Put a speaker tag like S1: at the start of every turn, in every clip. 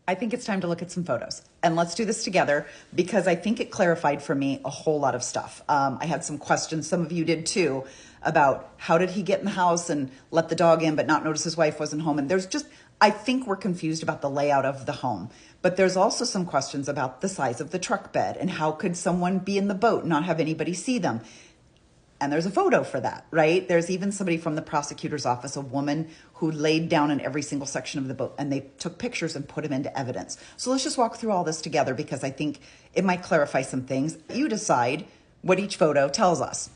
S1: I think it's time to look at some photos, and let's do this together because I think it clarified for me a whole lot of stuff. I had some questions, some of you did too, about how did he get in the house and let the dog in but not notice his wife wasn't home. And I think we're confused about the layout of the home, but there's also some questions about the size of the truck bed and how could someone be in the boat and not have anybody see them. And there's a photo for that, right? There's even somebody from the prosecutor's office, a woman who laid down in every single section of the boat, and they took pictures and put them into evidence. So let's just walk through all this together because I think it might clarify some things. You decide what each photo tells us.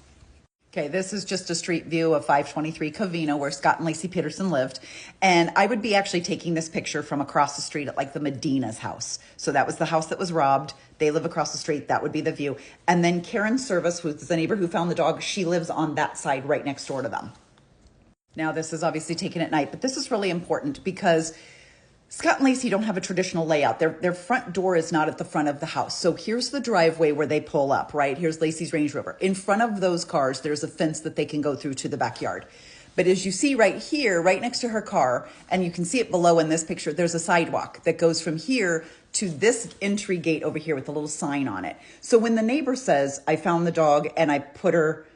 S1: Okay, this is just a street view of 523 Covina where Scott and Lacey Peterson lived. And I would be actually taking this picture from across the street at like the Medina's house. So that was the house that was robbed. They live across the street. That would be the view. And then Karen Service, who's the neighbor who found the dog, she lives on that side right next door to them. Now, this is obviously taken at night, but this is really important because Scott and Lacey don't have a traditional layout. Their front door is not at the front of the house. So here's the driveway where they pull up, right? Here's Lacey's Range Rover. In front of those cars, there's a fence that they can go through to the backyard. But as you see right here, right next to her car, and you can see it below in this picture, there's a sidewalk that goes from here to this entry gate over here with a little sign on it. So when the neighbor says, I found the dog and I put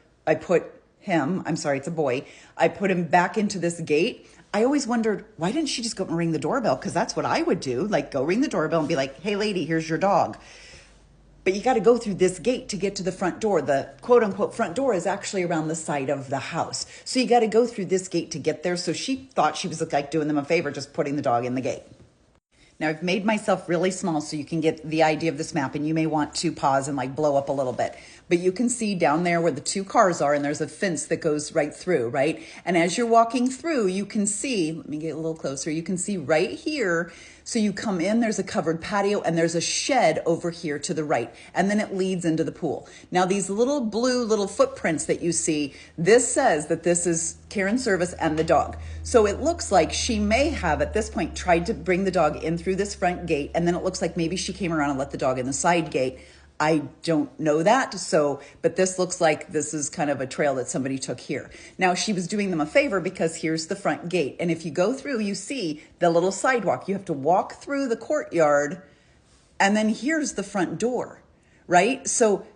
S1: him, I'm sorry, it's a boy, I put him back into this gate, I always wondered, why didn't she just go and ring the doorbell? Because that's what I would do, like go ring the doorbell and be like, hey lady, here's your dog. But you got to go through this gate to get to the front door. The quote unquote front door is actually around the side of the house. So you got to go through this gate to get there. So she thought she was like doing them a favor, just putting the dog in the gate. Now I've made myself really small so you can get the idea of this map, and you may want to pause and like blow up a little bit. But you can see down there where the two cars are, and there's a fence that goes right through, right? And as you're walking through, you can see, let me get a little closer, you can see right here. So you come in, there's a covered patio, and there's a shed over here to the right, and then it leads into the pool. Now these little blue little footprints that you see, this says that this is Karen Service and the dog. So it looks like she may have at this point tried to bring the dog in through this front gate, and then it looks like maybe she came around and let the dog in the side gate. I don't know that. But this looks like this is kind of a trail that somebody took here. Now she was doing them a favor because here's the front gate. And if you go through, you see the little sidewalk. You have to walk through the courtyard, and then here's the front door, right? So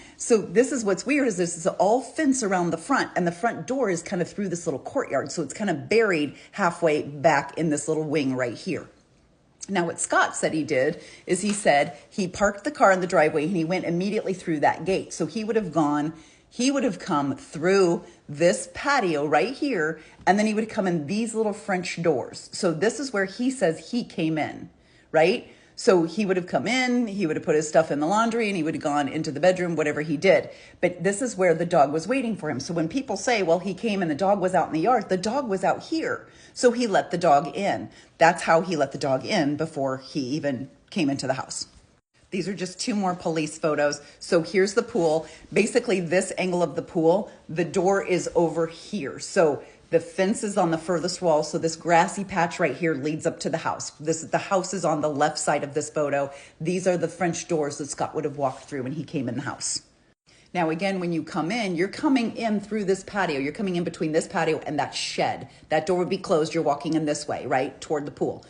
S1: this is what's weird is this is all fence around the front, and the front door is kind of through this little courtyard. So it's kind of buried halfway back in this little wing right here. Now, what Scott said he did is he said he parked the car in the driveway and he went immediately through that gate. So he would have come through this patio right here, and then he would come in these little French doors. So this is where he says he came in, right? So he would have come in, he would have put his stuff in the laundry, and he would have gone into the bedroom, whatever he did. But this is where the dog was waiting for him. So when people say, well, he came and the dog was out in the yard, the dog was out here. So he let the dog in. That's how he let the dog in before he even came into the house. These are just two more police photos. So here's the pool. Basically, this angle of the pool, the door is over here. So the fence is on the furthest wall. So this grassy patch right here leads up to the house. The house is on the left side of this photo. These are the French doors that Scott would have walked through when he came in the house. Now, again, when you come in, you're coming in through this patio. You're coming in between this patio and that shed. That door would be closed. You're walking in this way, right, toward the pool.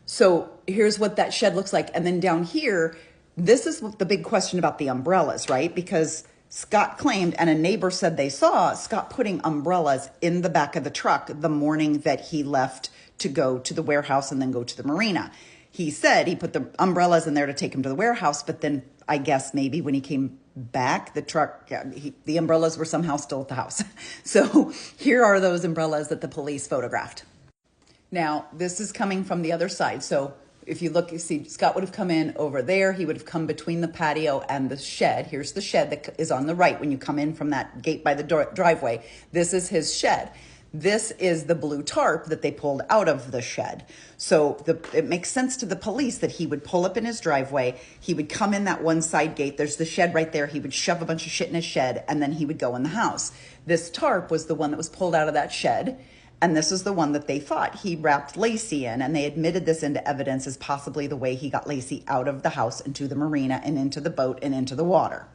S1: So here's what that shed looks like. And then down here, this is the big question about the umbrellas, right? Because Scott claimed, and a neighbor said they saw Scott putting umbrellas in the back of the truck the morning that he left to go to the warehouse and then go to the marina. He said he put the umbrellas in there to take him to the warehouse, but then I guess maybe when he came back, the umbrellas were somehow still at the house. So here are those umbrellas that the police photographed. Now, this is coming from the other side. So if you look, you see Scott would have come in over there. He would have come between the patio and the shed. Here's the shed that is on the right when you come in from that gate by the driveway. This is his shed. This is the blue tarp that they pulled out of the shed. So it makes sense to the police that he would pull up in his driveway. He would come in that one side gate. There's the shed right there. He would shove a bunch of shit in his shed, and then he would go in the house. This tarp was the one that was pulled out of that shed. And this is the one that they thought he wrapped Lacey in, and they admitted this into evidence as possibly the way he got Lacey out of the house into the marina and into the boat and into the water.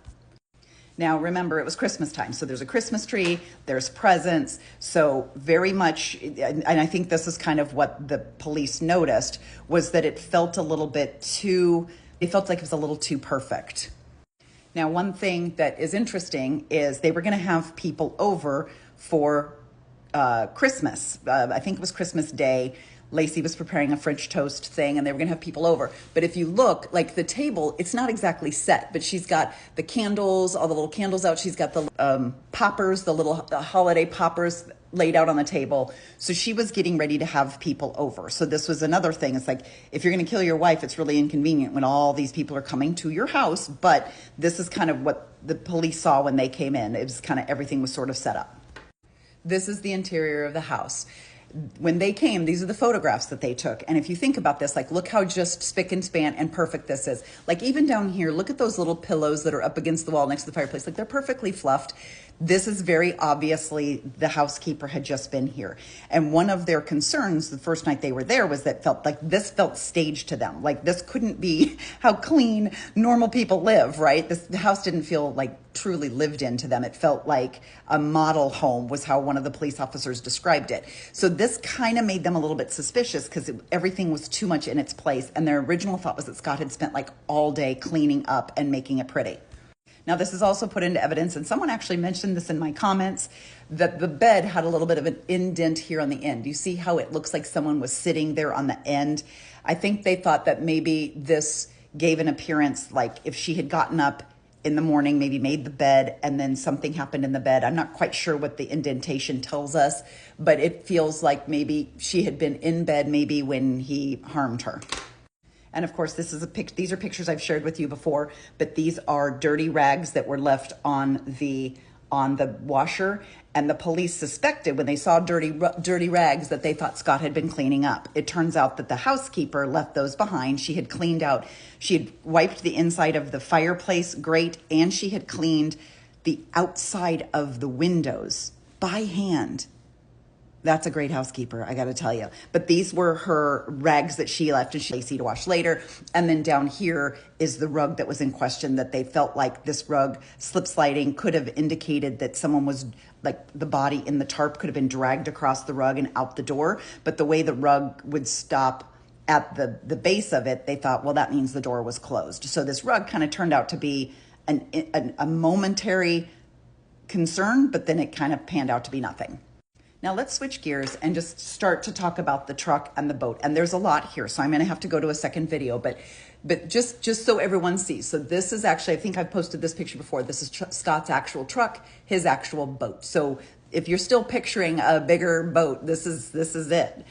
S1: Now, remember, it was Christmas time. So there's a Christmas tree, there's presents. So very much, and I think this is kind of what the police noticed, was that it felt a little bit too, it felt like it was a little too perfect. Now, one thing that is interesting is they were going to have people over for Christmas. I think it was Christmas Day. Lacey was preparing a French toast thing and they were going to have people over. But if you look, like the table, it's not exactly set, but she's got the candles, all the little candles out. She's got the poppers, the little holiday poppers laid out on the table. So she was getting ready to have people over. So this was another thing. It's like, if you're going to kill your wife, it's really inconvenient when all these people are coming to your house. But this is kind of what the police saw when they came in. It was kind of, everything was sort of set up. This is the interior of the house. When they came, these are the photographs that they took. And if you think about this, like, look how just spick and span and perfect this is. Like, even down here, look at those little pillows that are up against the wall next to the fireplace. Like, they're perfectly fluffed. This is very obviously the housekeeper had just been here. And one of their concerns the first night they were there was that this felt staged to them. Like, this couldn't be how clean normal people live, right? The house didn't feel like truly lived in to them. It felt like a model home was how one of the police officers described it. So this kind of made them a little bit suspicious because everything was too much in its place. And their original thought was that Scott had spent like all day cleaning up and making it pretty. Now, this is also put into evidence, and someone actually mentioned this in my comments, that the bed had a little bit of an indent here on the end. You see how it looks like someone was sitting there on the end? I think they thought that maybe this gave an appearance like if she had gotten up in the morning, maybe made the bed, and then something happened in the bed. I'm not quite sure what the indentation tells us, but it feels like maybe she had been in bed maybe when he harmed her. And of course, these are pictures I've shared with you before, but these are dirty rags that were left on the washer. And the police suspected when they saw dirty rags that they thought Scott had been cleaning up. It turns out that the housekeeper left those behind. She had cleaned out, she had wiped the inside of the fireplace grate, and she had cleaned the outside of the windows by hand. That's a great housekeeper, I got to tell you. But these were her rags that she left and she Lacey to wash later. And then down here is the rug that was in question, that they felt like this rug slip sliding could have indicated that someone was, like, the body in the tarp could have been dragged across the rug and out the door. But the way the rug would stop at the base of it, they thought, well, that means the door was closed. So this rug kind of turned out to be a momentary concern, but then it kind of panned out to be nothing. Now let's switch gears and just start to talk about the truck and the boat. And there's a lot here, so I'm going to have to go to a second video, but just so everyone sees. So this is actually, I think I've posted this picture before. This is Scott's actual truck, his actual boat. So if you're still picturing a bigger boat, this is it.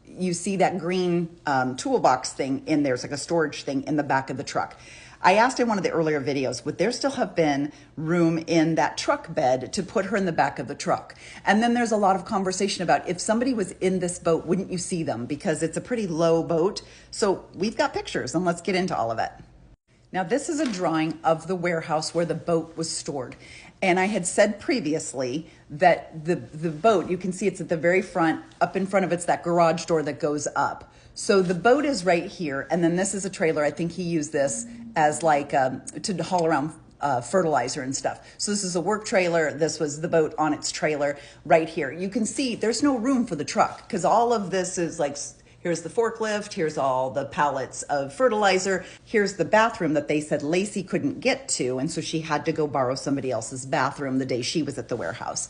S1: You see that green toolbox thing in there. It's like a storage thing in the back of the truck. I asked in one of the earlier videos, would there still have been room in that truck bed to put her in the back of the truck? And then there's a lot of conversation about if somebody was in this boat, wouldn't you see them? Because it's a pretty low boat. So we've got pictures, and let's get into all of it. Now, this is a drawing of the warehouse where the boat was stored. And I had said previously that the boat, you can see it's at the very front. Up in front of it's that garage door that goes up. So the boat is right here, and then this is a trailer. I think he used this as like to haul around fertilizer and stuff. So this is a work trailer. This was the boat on its trailer right here. You can see there's no room for the truck because all of this is like, here's the forklift, here's all the pallets of fertilizer, here's the bathroom that they said Lacey couldn't get to, and so she had to go borrow somebody else's bathroom the day she was at the warehouse.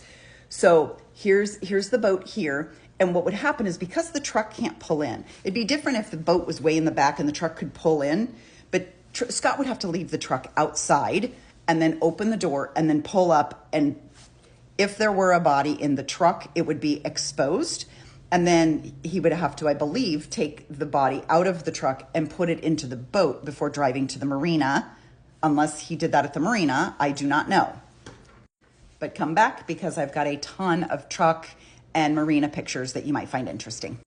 S1: So here's the boat here. And what would happen is because the truck can't pull in, it'd be different if the boat was way in the back and the truck could pull in, but Scott would have to leave the truck outside and then open the door and then pull up. And if there were a body in the truck, it would be exposed. And then he would have to, I believe, take the body out of the truck and put it into the boat before driving to the marina. Unless he did that at the marina, I do not know. But come back because I've got a ton of truck and marina pictures that you might find interesting.